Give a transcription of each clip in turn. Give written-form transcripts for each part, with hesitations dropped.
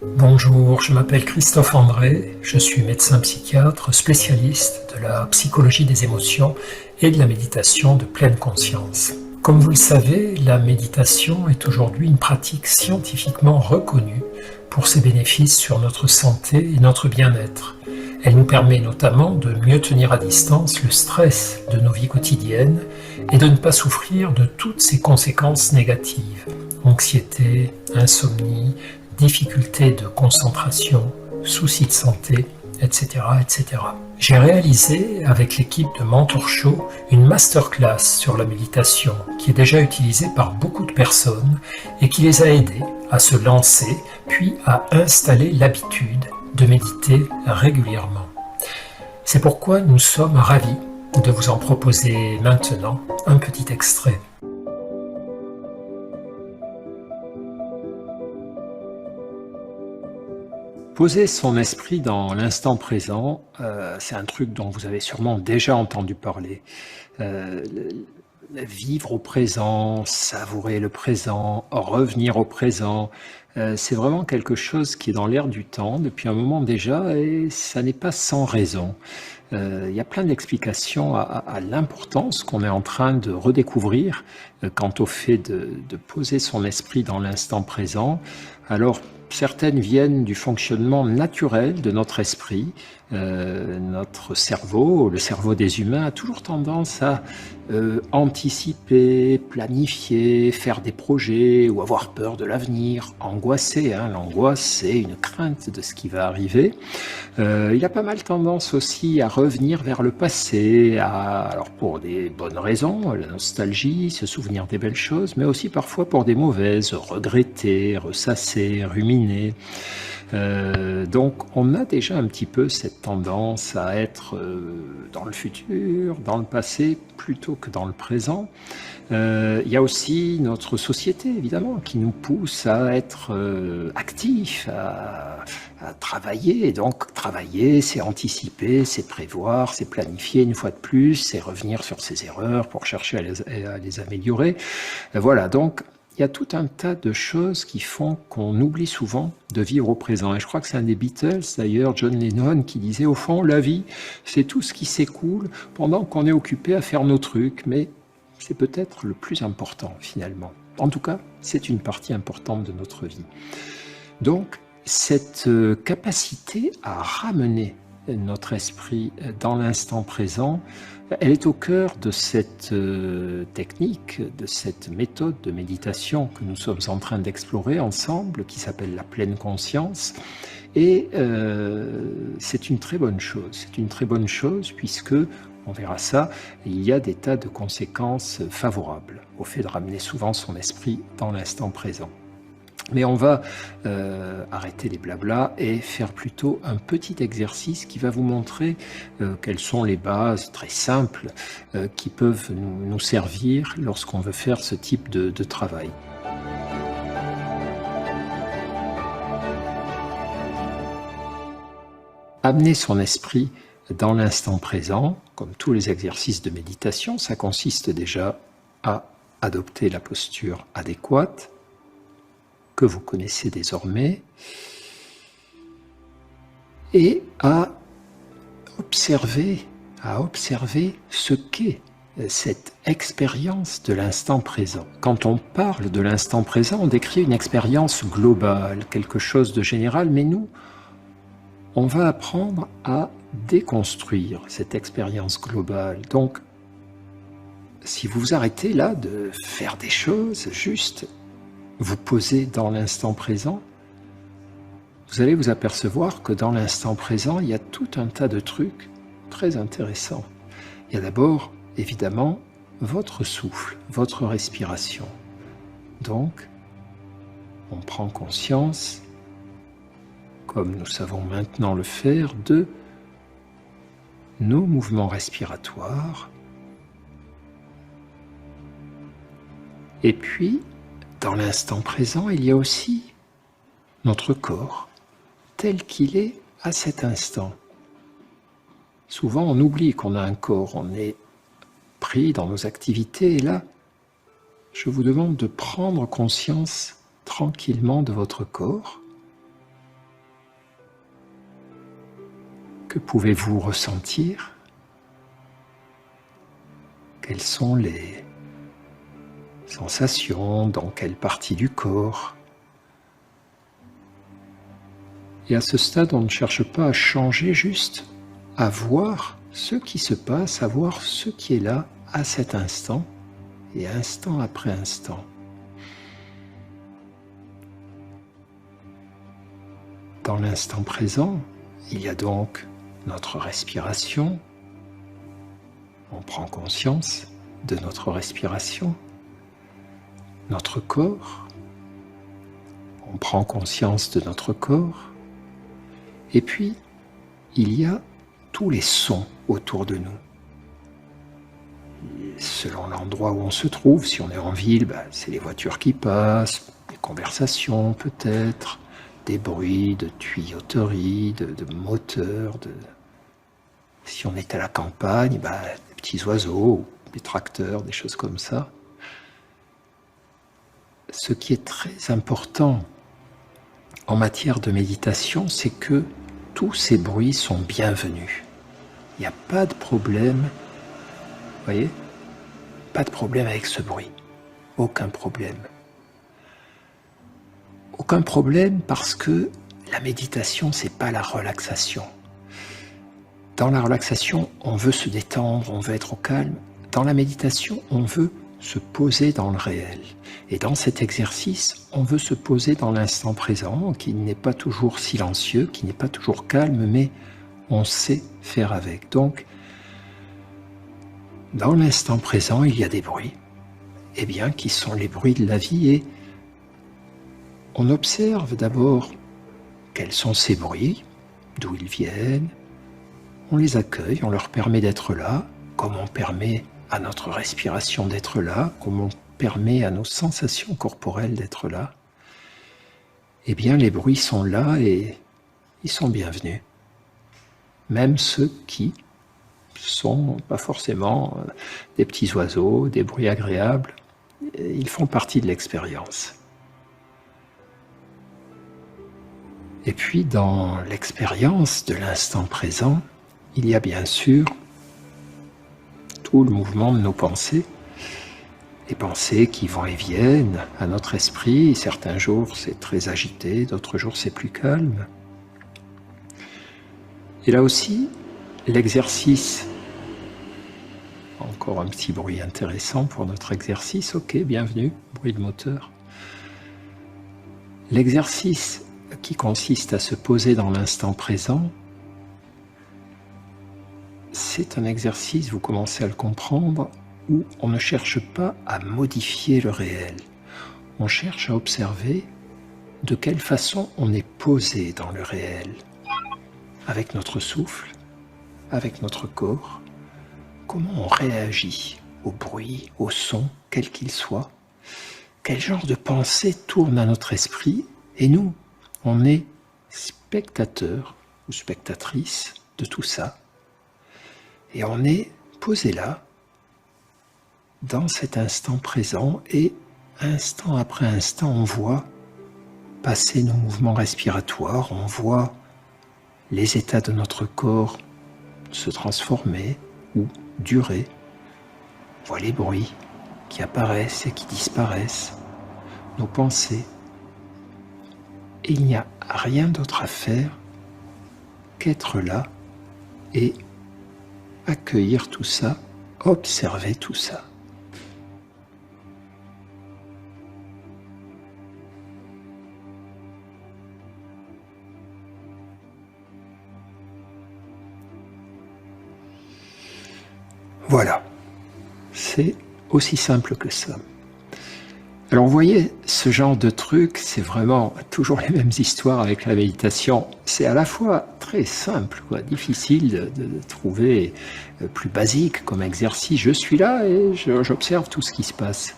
Bonjour, je m'appelle Christophe André, je suis médecin psychiatre spécialiste de la psychologie des émotions et de la méditation de pleine conscience. Comme vous le savez, la méditation est aujourd'hui une pratique scientifiquement reconnue pour ses bénéfices sur notre santé et notre bien-être. Elle nous permet notamment de mieux tenir à distance le stress de nos vies quotidiennes et de ne pas souffrir de toutes ses conséquences négatives. Anxiété, insomnie, difficultés de concentration, soucis de santé, etc., etc. J'ai réalisé avec l'équipe de Mentor Show une masterclass sur la méditation qui est déjà utilisée par beaucoup de personnes et qui les a aidés à se lancer puis à installer l'habitude de méditer régulièrement. C'est pourquoi nous sommes ravis de vous en proposer maintenant un petit extrait. Poser son esprit dans l'instant présent, c'est un truc dont vous avez sûrement déjà entendu parler. Vivre au présent, savourer le présent, revenir au présent, c'est vraiment quelque chose qui est dans l'air du temps depuis un moment déjà et ça n'est pas sans raison. Il y a plein d'explications à l'importance qu'on est en train de redécouvrir quant au fait de poser son esprit dans l'instant présent. Alors, certaines viennent du fonctionnement naturel de notre esprit. Notre cerveau, le cerveau des humains, a toujours tendance à anticiper, planifier, faire des projets ou avoir peur de l'avenir, angoisser. L'angoisse, c'est une crainte de ce qui va arriver. Il a pas mal tendance aussi à revenir vers le passé, alors pour des bonnes raisons, la nostalgie, se souvenir des belles choses, mais aussi parfois pour des mauvaises, regretter, ressasser, ruminer. Donc on a déjà un petit peu cette tendance à être dans le futur, dans le passé, plutôt que dans le présent. Il y a aussi notre société, évidemment, qui nous pousse à être actifs, à travailler. Et donc travailler, c'est anticiper, c'est prévoir, c'est planifier une fois de plus, c'est revenir sur ses erreurs pour chercher à les améliorer. Voilà, donc il y a tout un tas de choses qui font qu'on oublie souvent de vivre au présent. Et je crois que c'est un des Beatles, d'ailleurs, John Lennon, qui disait, au fond, la vie, c'est tout ce qui s'écoule pendant qu'on est occupé à faire nos trucs. Mais c'est peut-être le plus important, finalement. En tout cas, c'est une partie importante de notre vie. Donc, cette capacité à ramener notre esprit dans l'instant présent, elle est au cœur de cette technique, de cette méthode de méditation que nous sommes en train d'explorer ensemble, qui s'appelle la pleine conscience. Et c'est une très bonne chose. C'est une très bonne chose puisque, on verra ça, il y a des tas de conséquences favorables au fait de ramener souvent son esprit dans l'instant présent. Mais on va arrêter les blablas et faire plutôt un petit exercice qui va vous montrer quelles sont les bases très simples qui peuvent nous servir lorsqu'on veut faire ce type de travail. Amener son esprit dans l'instant présent, comme tous les exercices de méditation, ça consiste déjà à adopter la posture adéquate, que vous connaissez désormais, et à observer ce qu'est cette expérience de l'instant présent. Quand on parle de l'instant présent, on décrit une expérience globale, quelque chose de général, mais nous, on va apprendre à déconstruire cette expérience globale. Donc, si vous vous arrêtez là de faire des choses, juste vous posez dans l'instant présent, vous allez vous apercevoir que dans l'instant présent, il y a tout un tas de trucs très intéressants. Il y a d'abord, évidemment, votre souffle, votre respiration. Donc, on prend conscience, comme nous savons maintenant le faire, de nos mouvements respiratoires. Et puis, dans l'instant présent, il y a aussi notre corps, tel qu'il est à cet instant. Souvent, on oublie qu'on a un corps, on est pris dans nos activités, et là, je vous demande de prendre conscience tranquillement de votre corps, Que pouvez-vous ressentir? Quelles sont les sensations, dans quelle partie du corps? Et à ce stade, on ne cherche pas à changer, juste à voir ce qui se passe, à voir ce qui est là à cet instant et instant après instant. Dans l'instant présent, il y a donc notre respiration. On prend conscience de notre respiration, notre corps. On prend conscience de notre corps. Et puis, il y a tous les sons autour de nous. Selon l'endroit où on se trouve, si on est en ville, c'est les voitures qui passent, des conversations peut-être, des bruits de tuyauterie, de moteurs. Si on est à la campagne, des petits oiseaux, des tracteurs, des choses comme ça. Ce qui est très important en matière de méditation, c'est que tous ces bruits sont bienvenus. Il n'y a pas de problème, vous voyez, pas de problème avec ce bruit, aucun problème. Aucun problème parce que la méditation, c'est pas la relaxation. Dans la relaxation, on veut se détendre, on veut être au calme. Dans la méditation, on veut se poser dans le réel. Et dans cet exercice, on veut se poser dans l'instant présent, qui n'est pas toujours silencieux, qui n'est pas toujours calme, mais on sait faire avec. Donc, dans l'instant présent, il y a des bruits, qui sont les bruits de la vie. Et on observe d'abord quels sont ces bruits, d'où ils viennent. On les accueille, on leur permet d'être là, comme on permet à notre respiration d'être là, comme on permet à nos sensations corporelles d'être là. Les bruits sont là et ils sont bienvenus. Même ceux qui sont pas forcément des petits oiseaux, des bruits agréables, ils font partie de l'expérience. Et puis dans l'expérience de l'instant présent, il y a bien sûr tout le mouvement de nos pensées, les pensées qui vont et viennent à notre esprit. Certains jours c'est très agité, d'autres jours c'est plus calme. Et là aussi, l'exercice, encore un petit bruit intéressant pour notre exercice, ok, bienvenue, bruit de moteur. L'exercice qui consiste à se poser dans l'instant présent, c'est un exercice, vous commencez à le comprendre, où on ne cherche pas à modifier le réel. On cherche à observer de quelle façon on est posé dans le réel, avec notre souffle, avec notre corps, comment on réagit au bruit, au son, quel qu'il soit, quel genre de pensée tourne à notre esprit, et nous, on est spectateur ou spectatrice de tout ça. Et on est posé là, dans cet instant présent, et instant après instant, on voit passer nos mouvements respiratoires, on voit les états de notre corps se transformer ou durer, on voit les bruits qui apparaissent et qui disparaissent, nos pensées. Et il n'y a rien d'autre à faire qu'être là et accueillir tout ça, observer tout ça. Voilà, c'est aussi simple que ça. Alors vous voyez, ce genre de truc, c'est vraiment toujours les mêmes histoires avec la méditation. C'est à la fois très simple, difficile de trouver plus basique comme exercice. Je suis là et j'observe tout ce qui se passe.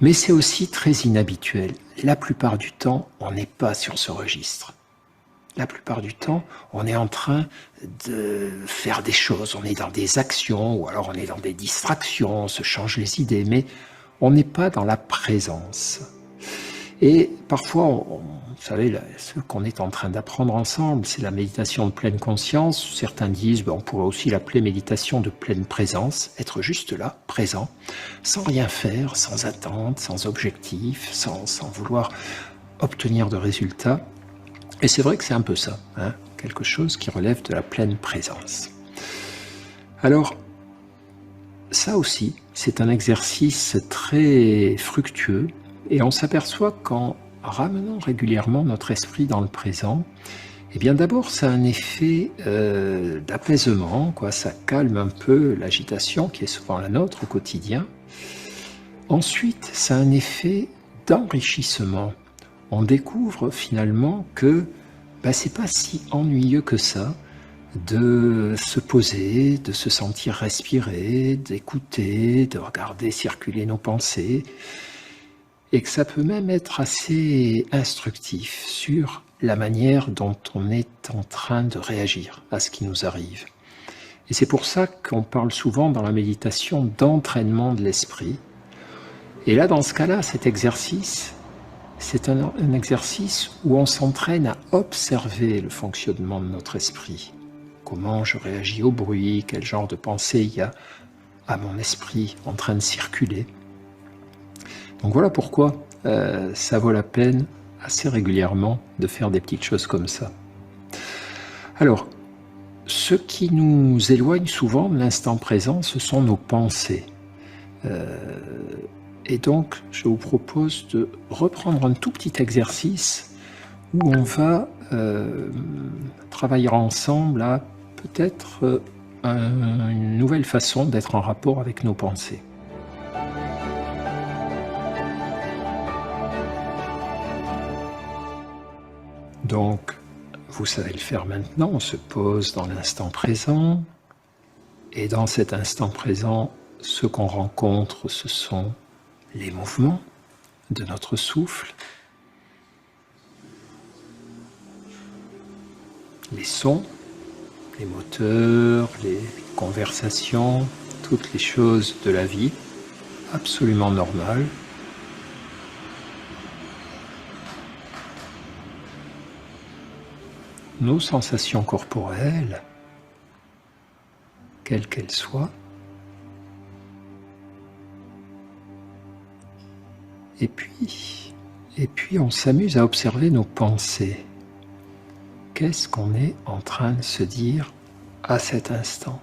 Mais c'est aussi très inhabituel. La plupart du temps, on n'est pas sur ce registre. La plupart du temps, on est en train de faire des choses, on est dans des actions, ou alors on est dans des distractions, on se change les idées, mais on n'est pas dans la présence. Et parfois, vous savez, ce qu'on est en train d'apprendre ensemble, c'est la méditation de pleine conscience. Certains disent, on pourrait aussi l'appeler méditation de pleine présence, être juste là, présent, sans rien faire, sans attente, sans objectif, sans vouloir obtenir de résultats. Et c'est vrai que c'est un peu ça, quelque chose qui relève de la pleine présence. Alors, ça aussi, c'est un exercice très fructueux, et on s'aperçoit qu'en ramenant régulièrement notre esprit dans le présent, eh bien d'abord ça a un effet d'apaisement, ça calme un peu l'agitation qui est souvent la nôtre au quotidien. Ensuite, ça a un effet d'enrichissement. On découvre finalement que c'est pas si ennuyeux que ça de se poser, de se sentir respirer, d'écouter, de regarder circuler nos pensées, et que ça peut même être assez instructif sur la manière dont on est en train de réagir à ce qui nous arrive. Et c'est pour ça qu'on parle souvent dans la méditation d'entraînement de l'esprit. Et là, dans ce cas-là, cet exercice, c'est un exercice où on s'entraîne à observer le fonctionnement de notre esprit. Comment je réagis au bruit, quel genre de pensée il y a à mon esprit en train de circuler. Donc voilà pourquoi ça vaut la peine assez régulièrement de faire des petites choses comme ça. Alors, ce qui nous éloigne souvent de l'instant présent, ce sont nos pensées. Et donc, je vous propose de reprendre un tout petit exercice où on va travailler ensemble à peut-être une nouvelle façon d'être en rapport avec nos pensées. Donc, vous savez le faire maintenant, on se pose dans l'instant présent, et dans cet instant présent, ce qu'on rencontre, ce sont les mouvements de notre souffle, les sons, les moteurs, les conversations, toutes les choses de la vie, absolument normales. Nos sensations corporelles, quelles qu'elles soient, et puis on s'amuse à observer nos pensées. Qu'est-ce qu'on est en train de se dire à cet instant?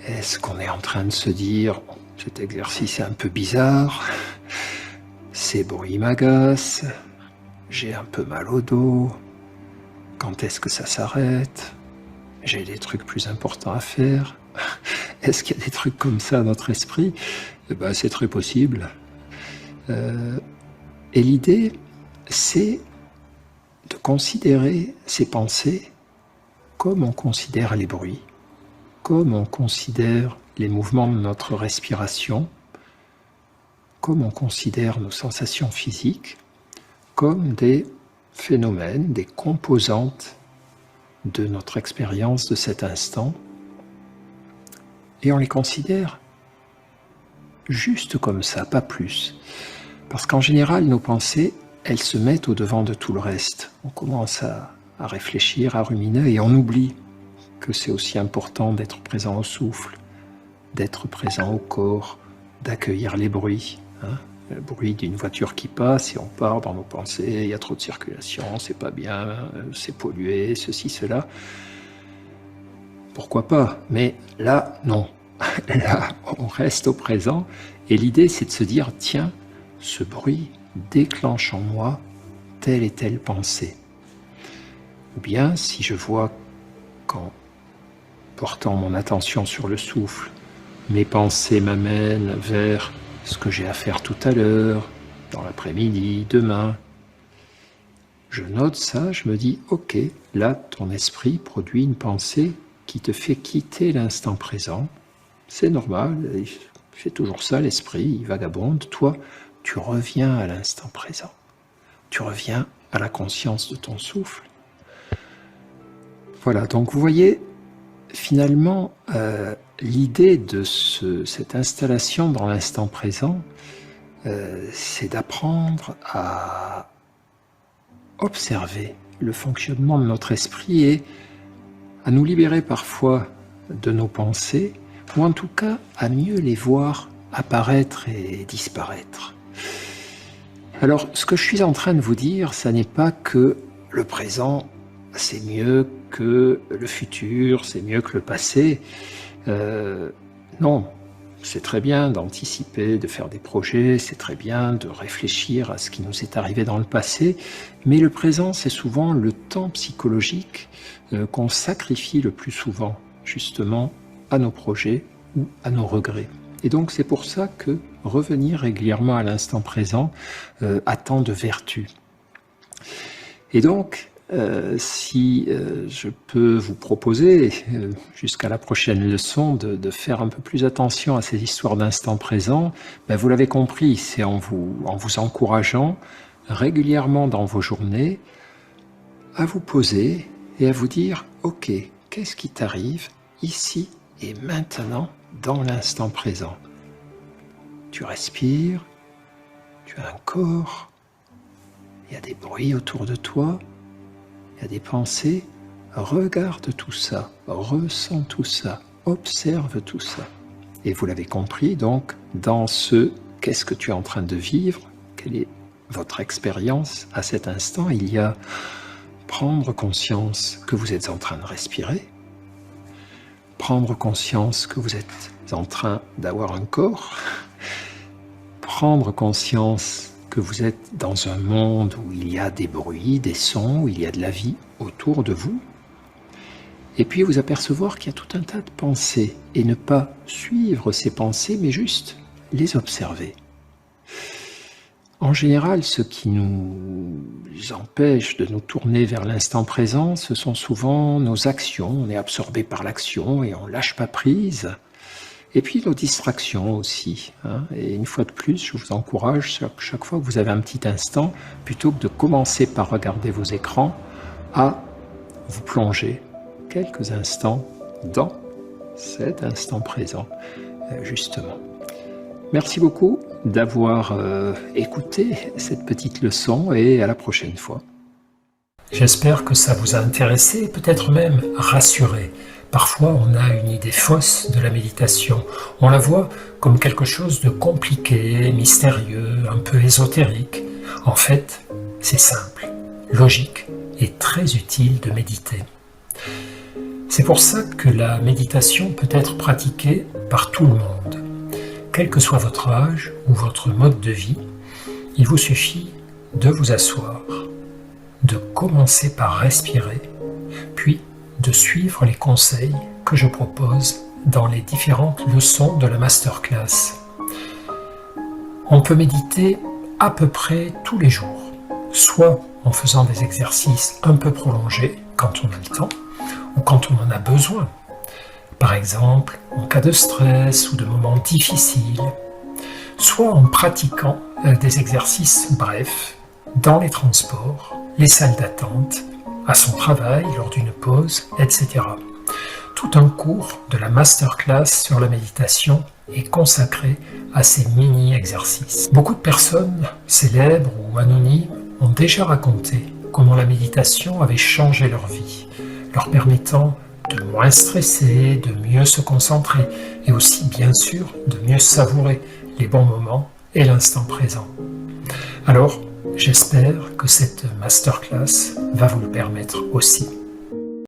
Est-ce qu'on est en train de se dire « cet exercice est un peu bizarre, ces bruits m'agacent, j'ai un peu mal au dos, quand est-ce que ça s'arrête? J'ai des trucs plus importants à faire. » Est-ce qu'il y a des trucs comme ça dans notre esprit? C'est très possible. Et l'idée, c'est de considérer ces pensées comme on considère les bruits, comme on considère les mouvements de notre respiration, comme on considère nos sensations physiques, comme des phénomènes, des composantes de notre expérience de cet instant, et on les considère juste comme ça, pas plus. Parce qu'en général, nos pensées, elles se mettent au-devant de tout le reste. On commence à réfléchir, à ruminer, et on oublie que c'est aussi important d'être présent au souffle, d'être présent au corps, d'accueillir les bruits. Le bruit d'une voiture qui passe et on part dans nos pensées, il y a trop de circulation, c'est pas bien, c'est pollué, ceci, cela. Pourquoi pas? Mais là, non. Là, on reste au présent et l'idée, c'est de se dire, tiens, ce bruit déclenche en moi telle et telle pensée. Ou bien, si je vois qu'en portant mon attention sur le souffle, mes pensées m'amènent vers ce que j'ai à faire tout à l'heure, dans l'après-midi, demain. Je note ça, je me dis, ok, là, ton esprit produit une pensée qui te fait quitter l'instant présent. C'est normal, il fait toujours ça, l'esprit, il vagabonde. Toi, tu reviens à l'instant présent. Tu reviens à la conscience de ton souffle. Voilà, donc vous voyez, finalement, l'idée de cette installation dans l'instant présent, c'est d'apprendre à observer le fonctionnement de notre esprit et à nous libérer parfois de nos pensées, ou en tout cas à mieux les voir apparaître et disparaître. Alors, ce que je suis en train de vous dire, ça n'est pas que le présent, c'est mieux que le futur, c'est mieux que le passé. Non, c'est très bien d'anticiper, de faire des projets, c'est très bien de réfléchir à ce qui nous est arrivé dans le passé, mais le présent, c'est souvent le temps psychologique qu'on sacrifie le plus souvent, justement, à nos projets ou à nos regrets. Et donc c'est pour ça que revenir régulièrement à l'instant présent a tant de vertus. Et donc, si je peux vous proposer, jusqu'à la prochaine leçon, de faire un peu plus attention à ces histoires d'instant présent, ben vous l'avez compris, c'est en vous encourageant régulièrement dans vos journées à vous poser et à vous dire « Ok, qu'est-ce qui t'arrive ici et maintenant dans l'instant présent ?» Tu respires, tu as un corps, il y a des bruits autour de toi, il y a des pensées, regarde tout ça, ressens tout ça, observe tout ça. Et vous l'avez compris, donc, dans ce « qu'est-ce que tu es en train de vivre ?» Quelle est votre expérience à cet instant? Il y a prendre conscience que vous êtes en train de respirer, prendre conscience que vous êtes en train d'avoir un corps, prendre conscience que vous êtes dans un monde où il y a des bruits, des sons, où il y a de la vie autour de vous, et puis vous apercevoir qu'il y a tout un tas de pensées, et ne pas suivre ces pensées, mais juste les observer. En général, ce qui nous empêche de nous tourner vers l'instant présent, ce sont souvent nos actions. On est absorbé par l'action et on lâche pas prise. Et puis nos distractions aussi. Et une fois de plus, je vous encourage, chaque fois que vous avez un petit instant, plutôt que de commencer par regarder vos écrans, à vous plonger quelques instants dans cet instant présent, justement. Merci beaucoup d'avoir écouté cette petite leçon et à la prochaine fois. J'espère que ça vous a intéressé, peut-être même rassuré. Parfois, on a une idée fausse de la méditation. On la voit comme quelque chose de compliqué, mystérieux, un peu ésotérique. En fait, c'est simple, logique et très utile de méditer. C'est pour ça que la méditation peut être pratiquée par tout le monde. Quel que soit votre âge ou votre mode de vie, il vous suffit de vous asseoir, de commencer par respirer, puis de suivre les conseils que je propose dans les différentes leçons de la masterclass. On peut méditer à peu près tous les jours, soit en faisant des exercices un peu prolongés quand on a le temps, ou quand on en a besoin. Par exemple, en cas de stress ou de moments difficiles, soit en pratiquant des exercices brefs dans les transports, les salles d'attente, à son travail, lors d'une pause, etc. Tout un cours de la masterclass sur la méditation est consacré à ces mini-exercices. Beaucoup de personnes, célèbres ou anonymes, ont déjà raconté comment la méditation avait changé leur vie, leur permettant de moins stresser, de mieux se concentrer et aussi, bien sûr, de mieux savourer les bons moments et l'instant présent. Alors, j'espère que cette masterclass va vous le permettre aussi.